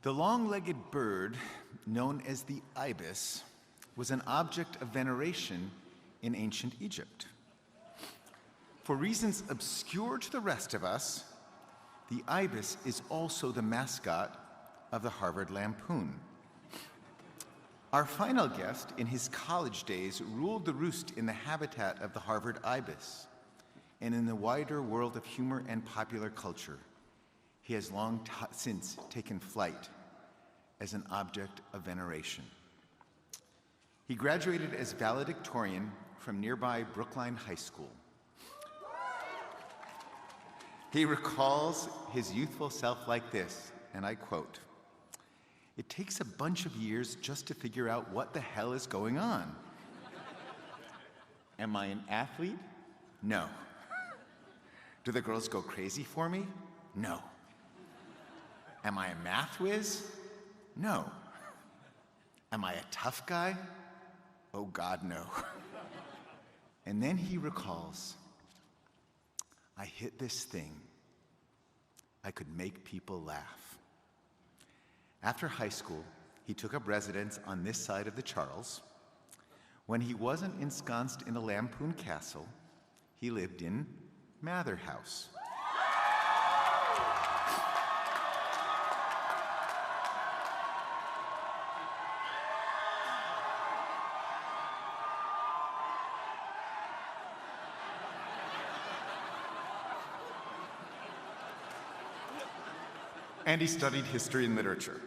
The long-legged bird, known as the ibis, was an object of veneration in ancient Egypt. For reasons obscure to the rest of us, the ibis is also the mascot of the Harvard Lampoon. Our final guest, in his college days, ruled the roost in the habitat of the Harvard ibis and in the wider world of humor and popular culture. He has long since taken flight as an object of veneration. He graduated as valedictorian from nearby Brookline High School. He recalls his youthful self like this, and I quote, "It takes a bunch of years just to figure out what the hell is going on. Am I an athlete? No. Do the girls go crazy for me? No. Am I a math whiz? No. Am I a tough guy? Oh God, no." And then he recalls, "I hit this thing. I could make people laugh." After high school, he took up residence on this side of the Charles. When he wasn't ensconced in a Lampoon castle, he lived in Mather House. And he studied history and literature.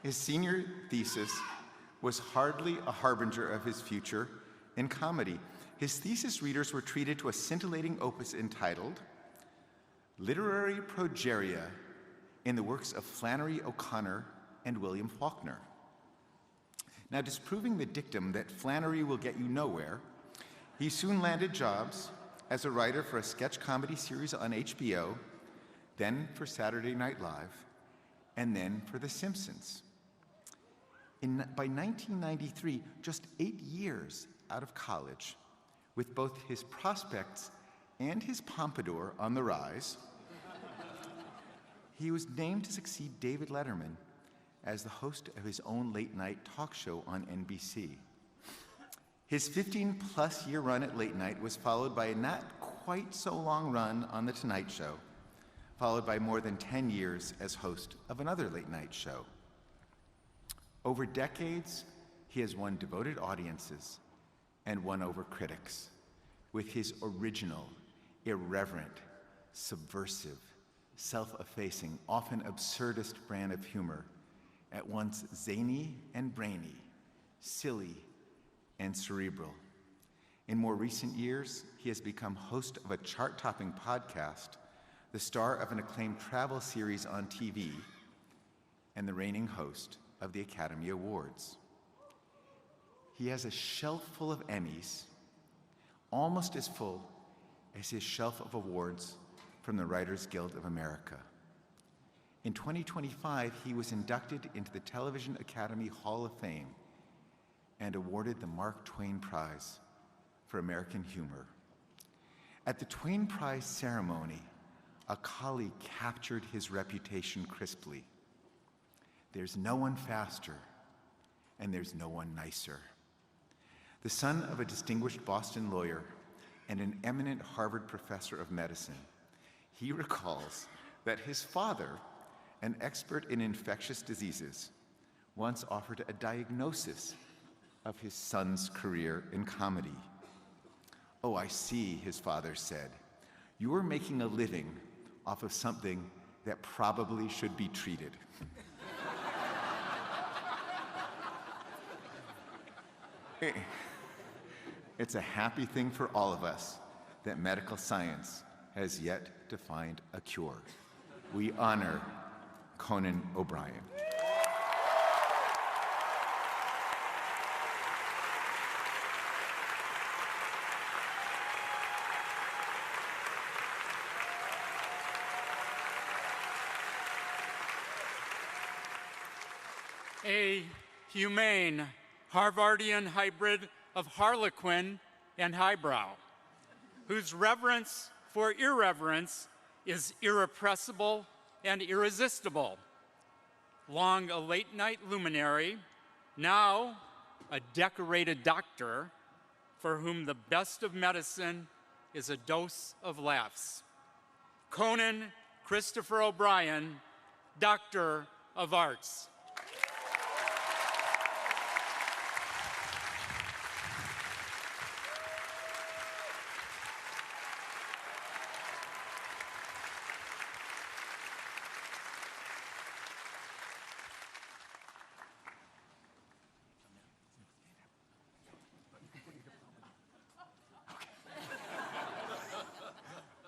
His senior thesis was hardly a harbinger of his future in comedy. His thesis readers were treated to a scintillating opus entitled Literary Progeria in the Works of Flannery O'Connor and William Faulkner. Now, disproving the dictum that Flannery will get you nowhere, he soon landed jobs as a writer for a sketch comedy series on HBO, then for Saturday Night Live, and then for The Simpsons. By 1993, just 8 years out of college, with both his prospects and his pompadour on the rise, he was named to succeed David Letterman as the host of his own late-night talk show on NBC. His 15-plus year run at late night was followed by a not quite so long run on The Tonight Show, followed by more than 10 years as host of another late night show. Over decades, he has won devoted audiences and won over critics with his original, irreverent, subversive, self-effacing, often absurdist brand of humor, at once zany and brainy, silly and cerebral. In more recent years, he has become host of a chart-topping podcast, the star of an acclaimed travel series on TV, and the reigning host of the Academy Awards. He has a shelf full of Emmys, almost as full as his shelf of awards from the Writers Guild of America. In 2025, he was inducted into the Television Academy Hall of Fame and awarded the Mark Twain Prize for American Humor. At the Twain Prize ceremony, a colleague captured his reputation crisply. "There's no one faster, and there's no one nicer." The son of a distinguished Boston lawyer and an eminent Harvard professor of medicine, he recalls that his father, an expert in infectious diseases, once offered a diagnosis of his son's career in comedy. "Oh, I see," his father said. "You are making a living off of something that probably should be treated." It's a happy thing for all of us that medical science has yet to find a cure. We honor Conan O'Brien. A humane Harvardian hybrid of Harlequin and highbrow, whose reverence for irreverence is irrepressible and irresistible. Long a late-night luminary, now a decorated doctor for whom the best of medicine is a dose of laughs. Conan Christopher O'Brien, Doctor of Arts.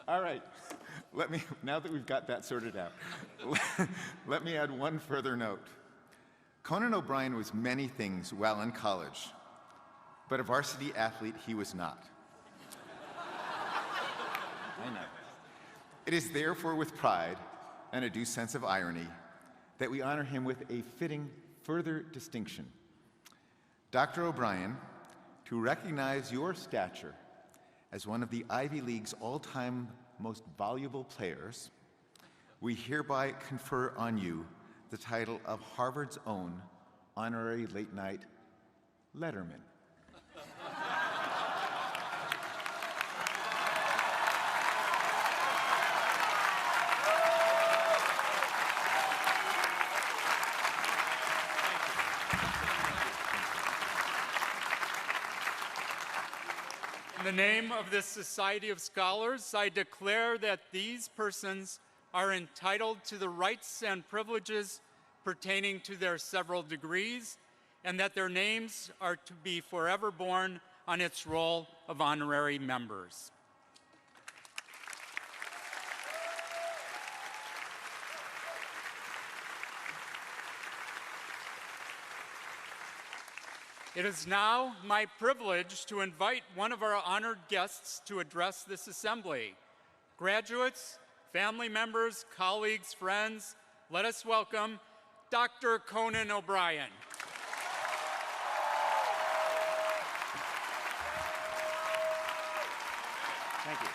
All right, now that we've got that sorted out, let me add one further note. Conan O'Brien was many things while in college, but a varsity athlete he was not. I know. It is therefore with pride and a due sense of irony that we honor him with a fitting further distinction. Dr. O'Brien, to recognize your stature as one of the Ivy League's all-time most valuable players, we hereby confer on you the title of Harvard's own honorary late-night letterman. In the name of this Society of Scholars, I declare that these persons are entitled to the rights and privileges pertaining to their several degrees, and that their names are to be forever borne on its roll of honorary members. It is now my privilege to invite one of our honored guests to address this assembly. Graduates, family members, colleagues, friends, let us welcome Dr. Conan O'Brien. Thank you.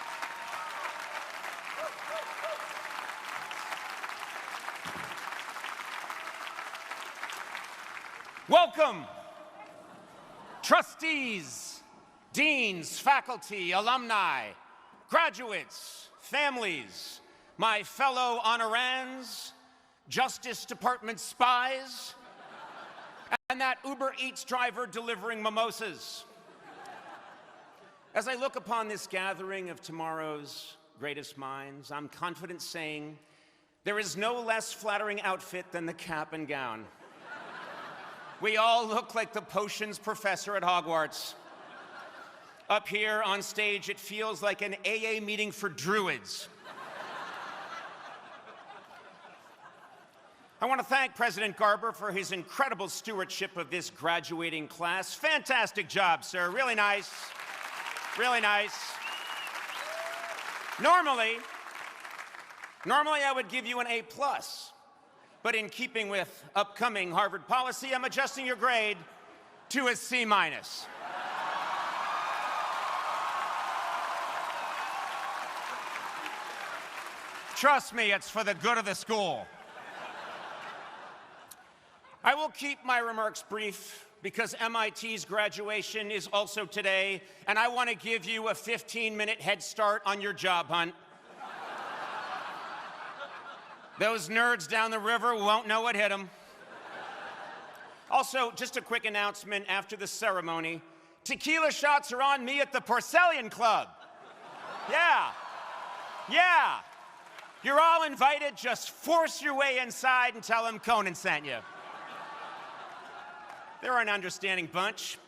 Welcome, trustees, deans, faculty, alumni, graduates, families, my fellow honorands, Justice Department spies, and that Uber Eats driver delivering mimosas. As I look upon this gathering of tomorrow's greatest minds, I'm confident saying there is no less flattering outfit than the cap and gown. We all look like the potions professor at Hogwarts. Up here on stage, it feels like an AA meeting for druids. I want to thank President Garber for his incredible stewardship of this graduating class. Fantastic job, sir. Really nice. Really nice. Normally I would give you an A+. But in keeping with upcoming Harvard policy, I'm adjusting your grade to a C-. Trust me, it's for the good of the school. I will keep my remarks brief because MIT's graduation is also today, and I want to give you a 15-minute head start on your job hunt. Those nerds down the river won't know what hit them. Also, just a quick announcement after the ceremony. Tequila shots are on me at the Porcellian Club. Yeah. You're all invited. Just force your way inside and tell them Conan sent you. They're an understanding bunch.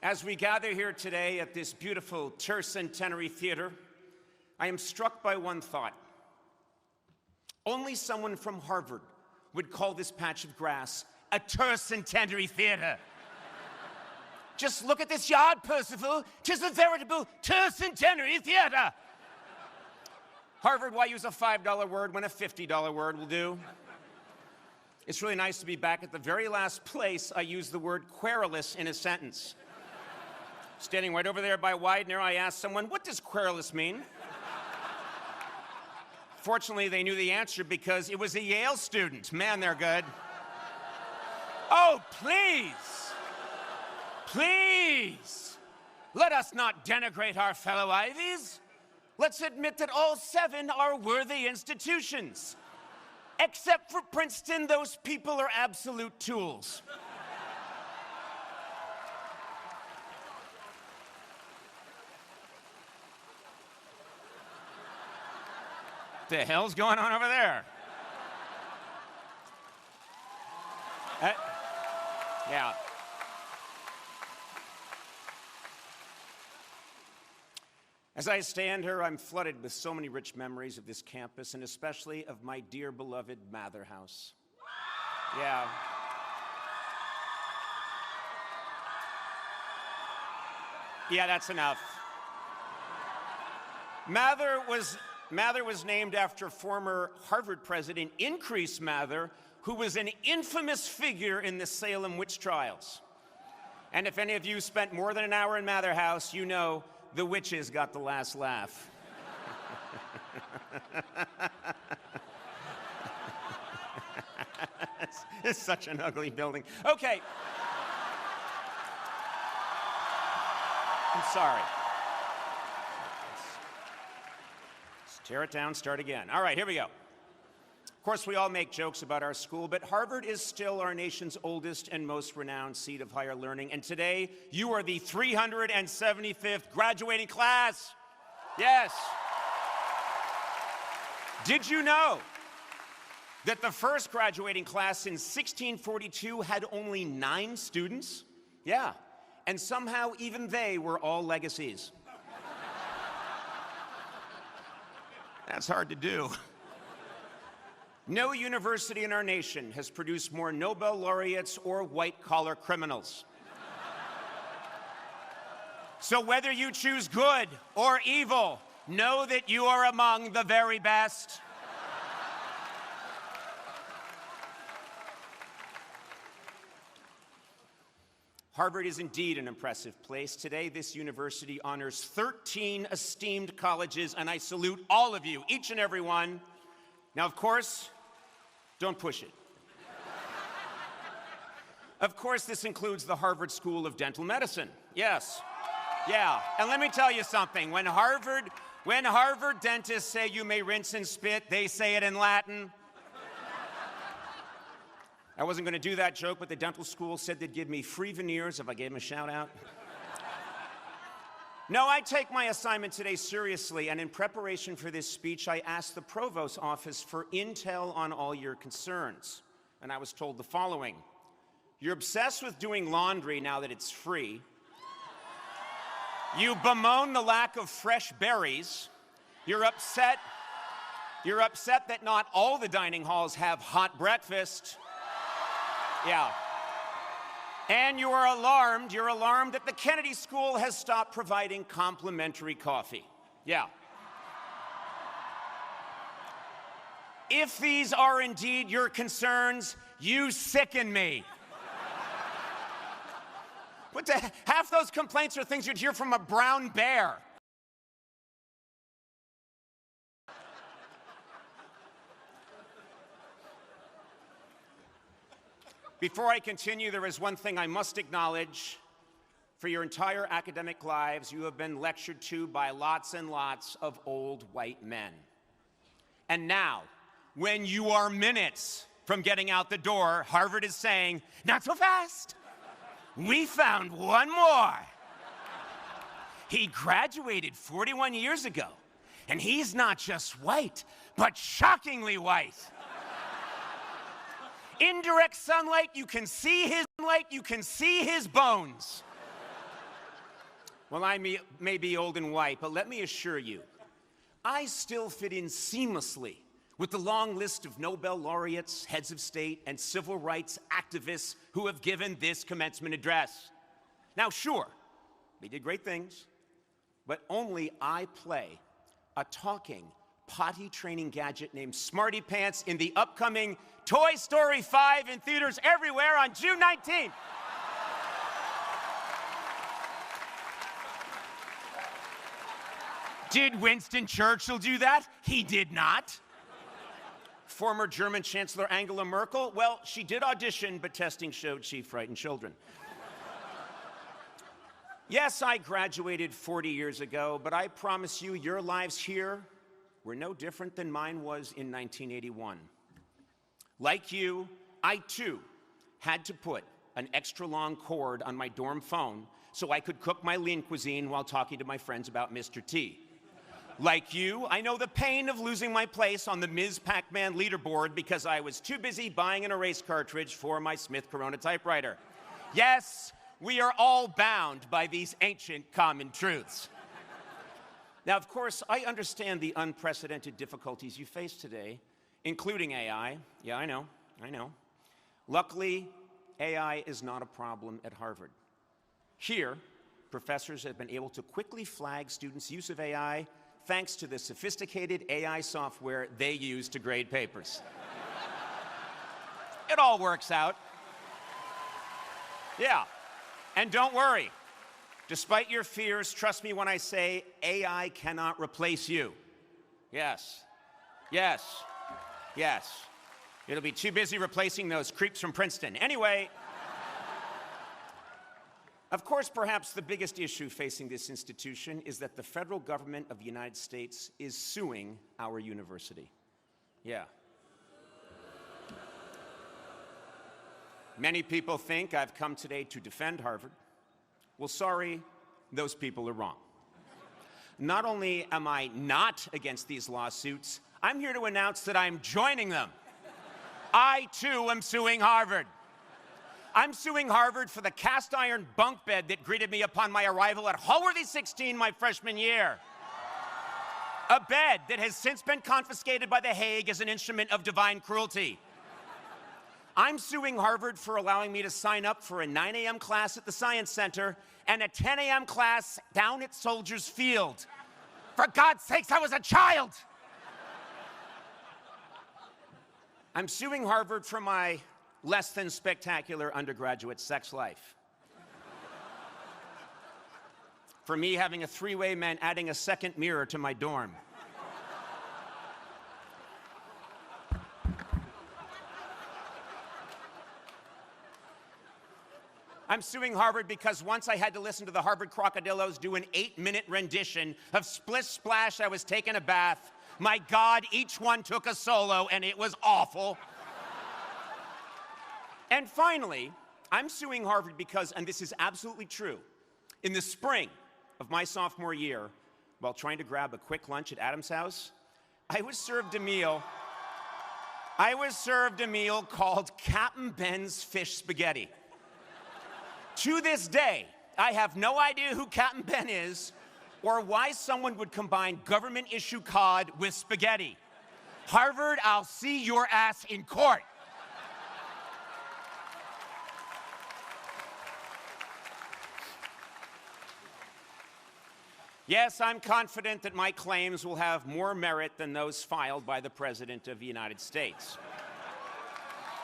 As we gather here today at this beautiful Tercentenary Theater, I am struck by one thought. Only someone from Harvard would call this patch of grass a Tercentenary Theater. Just look at this yard, Percival. 'Tis a veritable Tercentenary Theater. Harvard, why use a $5 word when a $50 word will do? It's really nice to be back at the very last place I used the word querulous in a sentence. Standing right over there by Widener, I asked someone, what does querulous mean? Fortunately, they knew the answer because it was a Yale student. Man, they're good. Oh, please, please, let us not denigrate our fellow Ivies. Let's admit that all 7 are worthy institutions. Except for Princeton, those people are absolute tools. The hell's going on over there? Yeah. As I stand here, I'm flooded with so many rich memories of this campus, and especially of my dear beloved Mather House. Yeah. Yeah, that's enough. Mather was named after former Harvard president Increase Mather, who was an infamous figure in the Salem witch trials. And if any of you spent more than an hour in Mather House, you know the witches got the last laugh. It's such an ugly building. Okay. I'm sorry. Let's tear it down, start again. All right, here we go. Of course, we all make jokes about our school, but Harvard is still our nation's oldest and most renowned seat of higher learning. And today, you are the 375th graduating class. Yes. Did you know that the first graduating class in 1642 had only 9 students? Yeah. And somehow even they were all legacies. That's hard to do. No university in our nation has produced more Nobel laureates or white-collar criminals. So whether you choose good or evil, know that you are among the very best. Harvard is indeed an impressive place. Today, this university honors 13 esteemed colleges, and I salute all of you, each and every one. Now, of course, don't push it. Of course, this includes the Harvard School of Dental Medicine. Yes. Yeah. And let me tell you something. When Harvard dentists say you may rinse and spit, they say it in Latin. I wasn't going to do that joke, but the dental school said they'd give me free veneers if I gave them a shout out. No, I take my assignment today seriously, and in preparation for this speech, I asked the provost's office for intel on all your concerns. And I was told the following. You're obsessed with doing laundry now that it's free. You bemoan the lack of fresh berries. You're upset that not all the dining halls have hot breakfast. Yeah. And you're alarmed that the Kennedy School has stopped providing complimentary coffee. Yeah. If these are indeed your concerns, you sicken me. Half those complaints are things you'd hear from a brown bear. Before I continue, there is one thing I must acknowledge. For your entire academic lives, you have been lectured to by lots and lots of old white men. And now, when you are minutes from getting out the door, Harvard is saying, not so fast. We found one more. He graduated 41 years ago, and he's not just white, but shockingly white. Indirect sunlight, you can see his bones. Well, I may be old and white, but let me assure you, I still fit in seamlessly with the long list of Nobel laureates, heads of state, and civil rights activists who have given this commencement address. Now, sure, they did great things, but only I play a talking, potty-training gadget named Smarty Pants in the upcoming Toy Story 5 in theaters everywhere on June 19th. Did Winston Churchill do that? He did not. Former German Chancellor Angela Merkel? Well, she did audition, but testing showed she frightened children. Yes, I graduated 40 years ago, but I promise you, your lives here were no different than mine was in 1981. Like you, I too had to put an extra long cord on my dorm phone so I could cook my lean cuisine while talking to my friends about Mr. T. Like you, I know the pain of losing my place on the Ms. Pac-Man leaderboard because I was too busy buying an erase cartridge for my Smith Corona typewriter. Yes, we are all bound by these ancient common truths. Now, of course, I understand the unprecedented difficulties you face today, including AI. Yeah, I know. Luckily, AI is not a problem at Harvard. Here, professors have been able to quickly flag students' use of AI thanks to the sophisticated AI software they use to grade papers. It all works out. Yeah, and don't worry. Despite your fears, trust me when I say AI cannot replace you. Yes. It'll be too busy replacing those creeps from Princeton. Anyway, of course, perhaps the biggest issue facing this institution is that the federal government of the United States is suing our university. Yeah. Many people think I've come today to defend Harvard. Well, sorry, those people are wrong. Not only am I not against these lawsuits, I'm here to announce that I'm joining them. I, too, am suing Harvard. I'm suing Harvard for the cast-iron bunk bed that greeted me upon my arrival at Hallworthy 16 my freshman year. A bed that has since been confiscated by The Hague as an instrument of divine cruelty. I'm suing Harvard for allowing me to sign up for a 9 a.m. class at the Science Center and a 10 a.m. class down at Soldiers Field. For God's sakes, I was a child! I'm suing Harvard for my less than spectacular undergraduate sex life. For me having a three-way meant adding a second mirror to my dorm. I'm suing Harvard because once I had to listen to the Harvard Crocodillos do an 8-minute rendition of Splish Splash, I Was Taking a Bath. My God, each one took a solo, and it was awful. And finally, I'm suing Harvard because, and this is absolutely true, in the spring of my sophomore year, while trying to grab a quick lunch at Adam's house, I was served a meal called Captain Ben's Fish Spaghetti. To this day, I have no idea who Captain Ben is or why someone would combine government-issue cod with spaghetti. Harvard, I'll see your ass in court. Yes, I'm confident that my claims will have more merit than those filed by the President of the United States.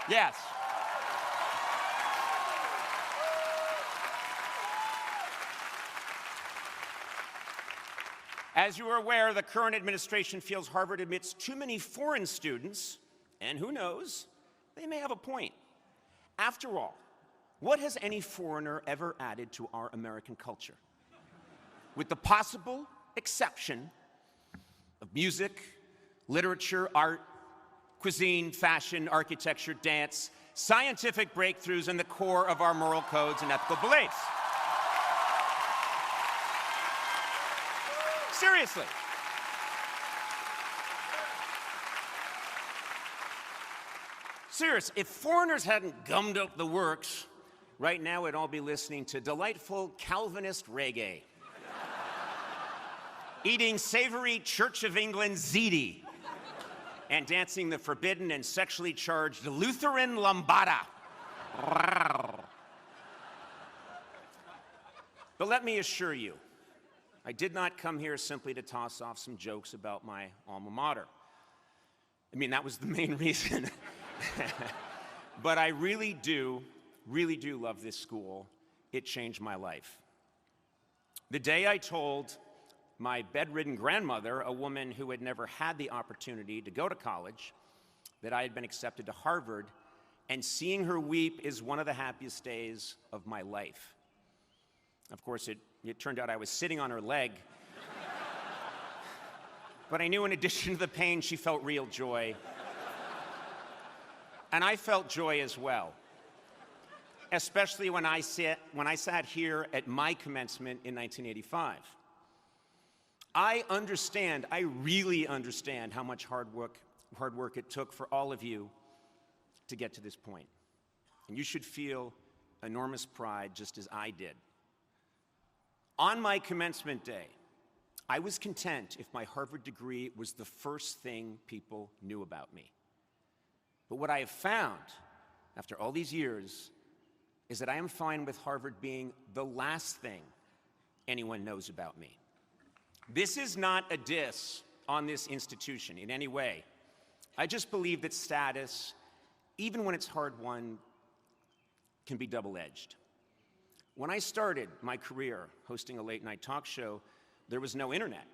Yes. As you are aware, the current administration feels Harvard admits too many foreign students, and who knows, they may have a point. After all, what has any foreigner ever added to our American culture? With the possible exception of music, literature, art, cuisine, fashion, architecture, dance, scientific breakthroughs, and the core of our moral codes and ethical beliefs. Seriously. If foreigners hadn't gummed up the works, right now we'd all be listening to delightful Calvinist reggae, eating savory Church of England ziti, and dancing the forbidden and sexually charged Lutheran lambada. But let me assure you, I did not come here simply to toss off some jokes about my alma mater. I mean, that was the main reason. But I really do love this school. It changed my life. The day I told my bedridden grandmother, a woman who had never had the opportunity to go to college, that I had been accepted to Harvard, and seeing her weep is one of the happiest days of my life. Of course, it turned out I was sitting on her leg. But I knew in addition to the pain, she felt real joy. And I felt joy as well, especially when I sat here at my commencement in 1985. I really understand how much hard work it took for all of you to get to this point. And you should feel enormous pride, just as I did. On my commencement day, I was content if my Harvard degree was the first thing people knew about me. But what I have found, after all these years, is that I am fine with Harvard being the last thing anyone knows about me. This is not a diss on this institution in any way. I just believe that status, even when it's hard-won, can be double-edged. When I started my career hosting a late-night talk show, there was no internet.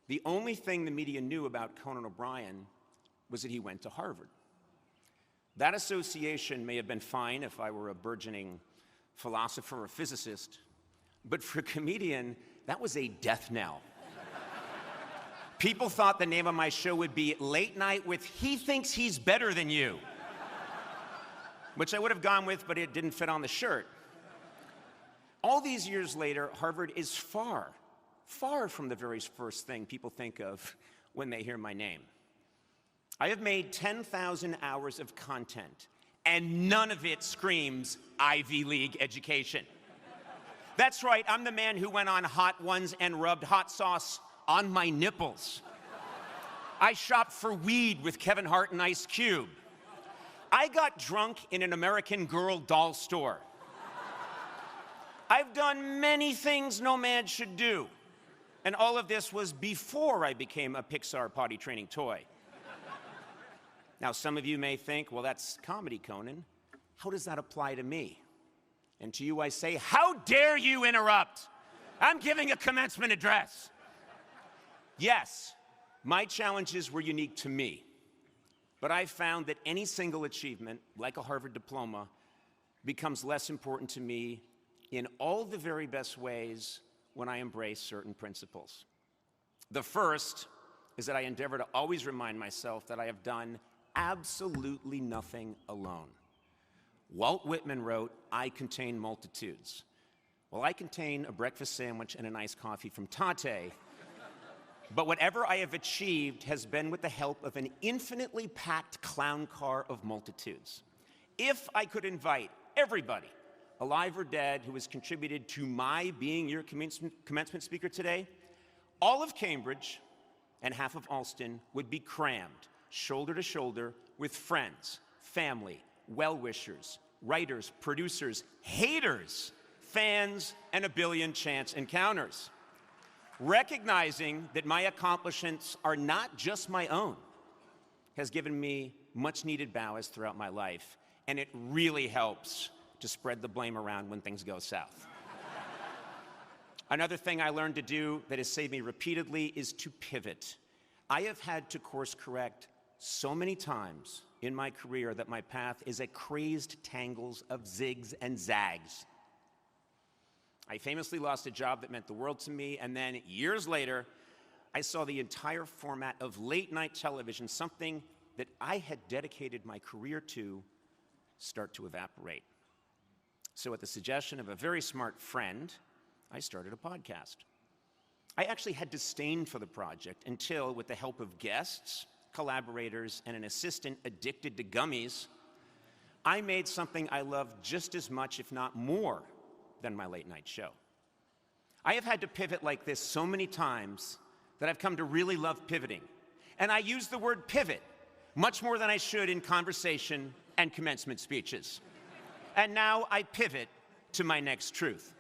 The only thing the media knew about Conan O'Brien was that he went to Harvard. That association may have been fine if I were a burgeoning philosopher or physicist, but for a comedian, that was a death knell. People thought the name of my show would be Late Night with He Thinks He's Better Than You, which I would have gone with, but it didn't fit on the shirt. All these years later, Harvard is far, far from the very first thing people think of when they hear my name. I have made 10,000 hours of content, and none of it screams Ivy League education. That's right, I'm the man who went on Hot Ones and rubbed hot sauce on my nipples. I shopped for weed with Kevin Hart and Ice Cube. I got drunk in an American Girl doll store. I've done many things no man should do. And all of this was before I became a Pixar potty training toy. Now, some of you may think, well, that's comedy, Conan. How does that apply to me? And to you I say, how dare you interrupt? I'm giving a commencement address. Yes, my challenges were unique to me. But I found that any single achievement, like a Harvard diploma, becomes less important to me in all the very best ways when I embrace certain principles. The first is that I endeavor to always remind myself that I have done absolutely nothing alone. Walt Whitman wrote, "I contain multitudes." Well, I contain a breakfast sandwich and an iced coffee from Tate, but whatever I have achieved has been with the help of an infinitely packed clown car of multitudes. If I could invite everybody, alive or dead, who has contributed to my being your commencement speaker today, all of Cambridge and half of Alston would be crammed, shoulder to shoulder, with friends, family, well-wishers, writers, producers, haters, fans, and a billion chance encounters. Recognizing that my accomplishments are not just my own has given me much-needed ballast throughout my life, and it really helps to spread the blame around when things go south. Another thing I learned to do that has saved me repeatedly is to pivot. I have had to course correct so many times in my career that my path is a crazed tangles of zigs and zags. I famously lost a job that meant the world to me, and then years later, I saw the entire format of late-night television, something that I had dedicated my career to, start to evaporate. So at the suggestion of a very smart friend, I started a podcast. I actually had disdain for the project until, with the help of guests, collaborators, and an assistant addicted to gummies, I made something I loved just as much, if not more, than my late-night show. I have had to pivot like this so many times that I've come to really love pivoting. And I use the word pivot much more than I should in conversation and commencement speeches. And now I pivot to my next truth.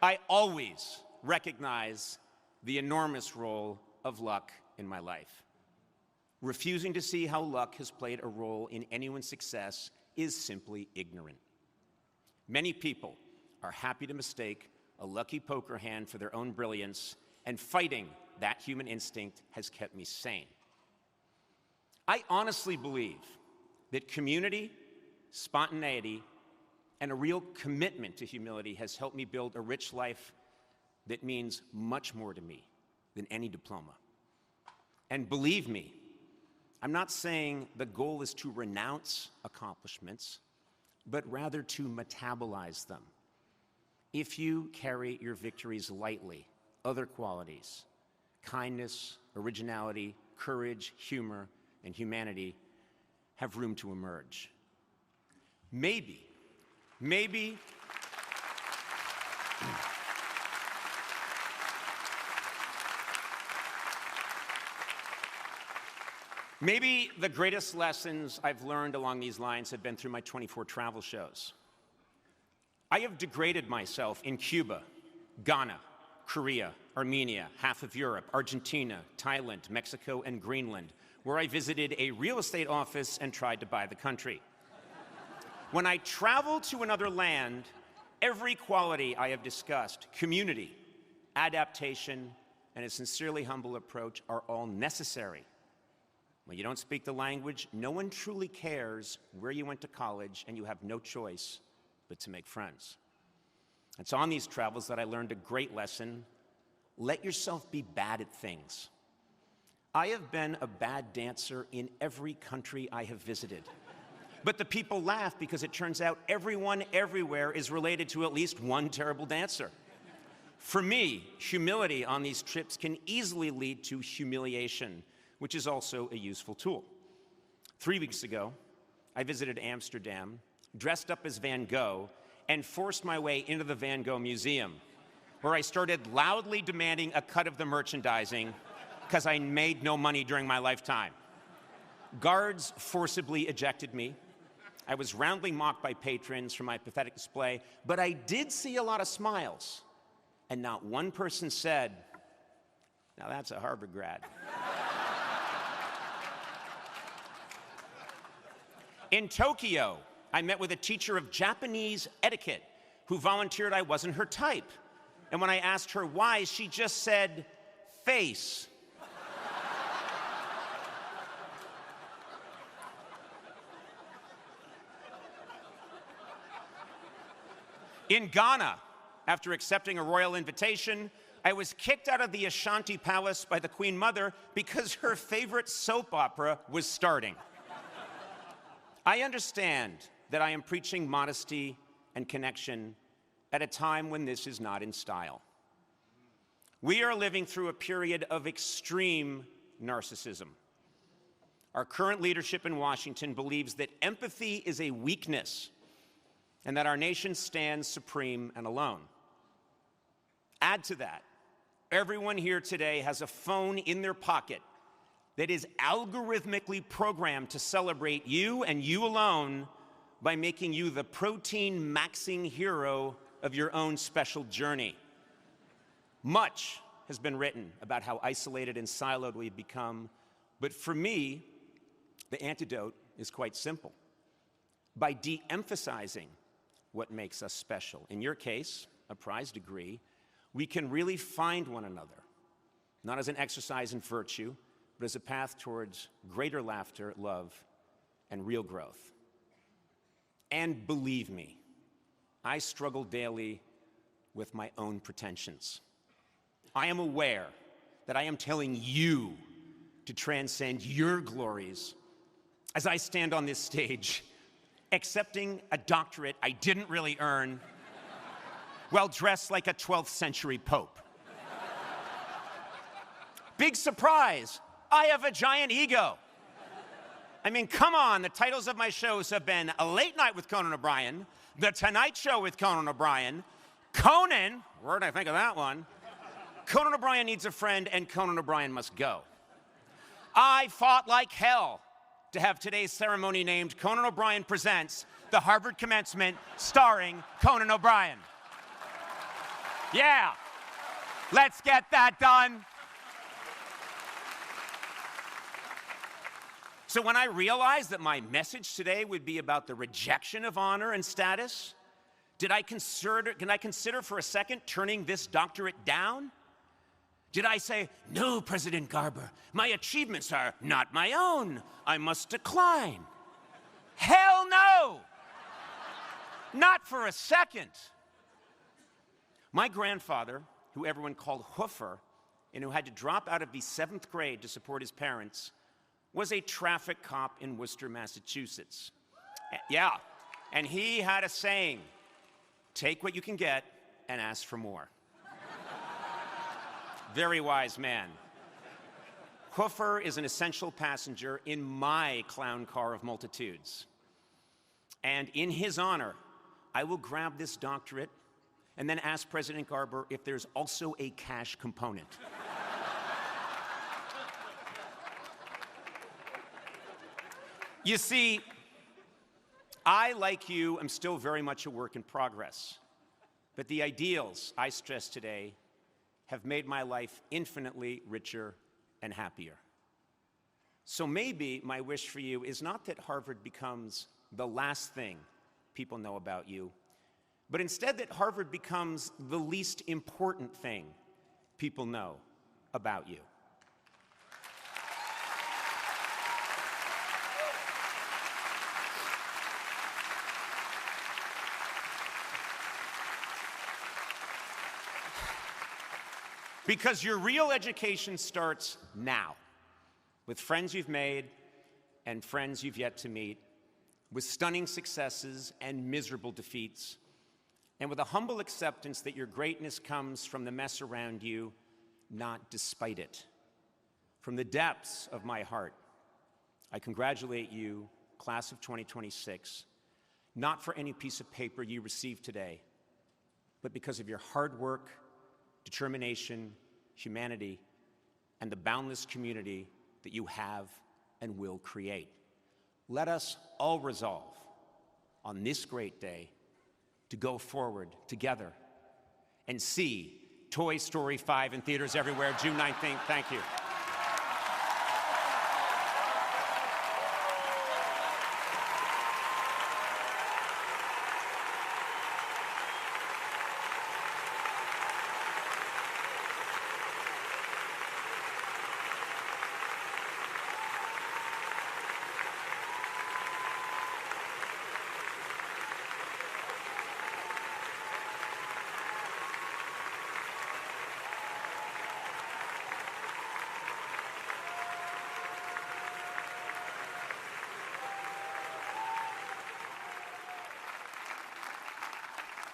I always recognize the enormous role of luck in my life. Refusing to see how luck has played a role in anyone's success is simply ignorant. Many people are happy to mistake a lucky poker hand for their own brilliance, and fighting that human instinct has kept me sane. I honestly believe that community, spontaneity, and a real commitment to humility has helped me build a rich life that means much more to me than any diploma. And believe me, I'm not saying the goal is to renounce accomplishments, but rather to metabolize them. If you carry your victories lightly, other qualities, kindness, originality, courage, humor, and humanity have room to emerge. Maybe, maybe the greatest lessons I've learned along these lines have been through my 24 travel shows. I have degraded myself in Cuba, Ghana, Korea, Armenia, half of Europe, Argentina, Thailand, Mexico, and Greenland, where I visited a real estate office and tried to buy the country. When I travel to another land, every quality I have discussed, community, adaptation, and a sincerely humble approach are all necessary. When you don't speak the language, no one truly cares where you went to college, and you have no choice but to make friends. It's on these travels that I learned a great lesson. Let yourself be bad at things. I have been a bad dancer in every country I have visited. But the people laugh because it turns out everyone everywhere is related to at least one terrible dancer. For me, humility on these trips can easily lead to humiliation, which is also a useful tool. 3 weeks ago, I visited Amsterdam, dressed up as Van Gogh, and forced my way into the Van Gogh Museum, where I started loudly demanding a cut of the merchandising because I made no money during my lifetime. Guards forcibly ejected me. I was roundly mocked by patrons for my pathetic display, but I did see a lot of smiles, and not one person said, "Now that's a Harvard grad." In Tokyo, I met with a teacher of Japanese etiquette who volunteered I wasn't her type. And when I asked her why, she just said, "Face." In Ghana, after accepting a royal invitation, I was kicked out of the Ashanti Palace by the Queen Mother because her favorite soap opera was starting. I understand that I am preaching modesty and connection at a time when this is not in style. We are living through a period of extreme narcissism. Our current leadership in Washington believes that empathy is a weakness and that our nation stands supreme and alone. Add to that, everyone here today has a phone in their pocket that is algorithmically programmed to celebrate you and you alone by making you the protein-maxing hero of your own special journey. Much has been written about how isolated and siloed we've become, but for me, the antidote is quite simple. By de-emphasizing what makes us special, in your case, a prize degree, we can really find one another, not as an exercise in virtue, but as a path towards greater laughter, love, and real growth. And believe me, I struggle daily with my own pretensions. I am aware that I am telling you to transcend your glories as I stand on this stage, accepting a doctorate I didn't really earn, while dressed like a 12th century pope. Big surprise, I have a giant ego. I mean, come on, the titles of my shows have been A Late Night with Conan O'Brien, The Tonight Show with Conan O'Brien, Conan, where did I think of that one? Conan O'Brien Needs a Friend, and Conan O'Brien Must Go. I fought like hell to have today's ceremony named Conan O'Brien Presents the Harvard Commencement starring Conan O'Brien. Yeah, let's get that done. So when I realized that my message today would be about the rejection of honor and status, can I consider for a second turning this doctorate down? Did I say, no, President Garber, my achievements are not my own. I must decline. Hell no! Not for a second. My grandfather, who everyone called Hoofer, and who had to drop out of the 7th grade to support his parents, was a traffic cop in Worcester, Massachusetts. Yeah, and he had a saying, take what you can get and ask for more. Very wise man. Hoofer is an essential passenger in my clown car of multitudes. And in his honor, I will grab this doctorate and then ask President Garber if there's also a cash component. You see, I, like you, am still very much a work in progress. But the ideals I stress today have made my life infinitely richer and happier. So maybe my wish for you is not that Harvard becomes the last thing people know about you, but instead that Harvard becomes the least important thing people know about you. Because your real education starts now, with friends you've made and friends you've yet to meet, with stunning successes and miserable defeats, and with a humble acceptance that your greatness comes from the mess around you, not despite it. From the depths of my heart, I congratulate you, class of 2026, not for any piece of paper you received today, but because of your hard work, determination, humanity, and the boundless community that you have and will create. Let us all resolve on this great day to go forward together and see Toy Story 5 in theaters everywhere, June 19th. Thank you.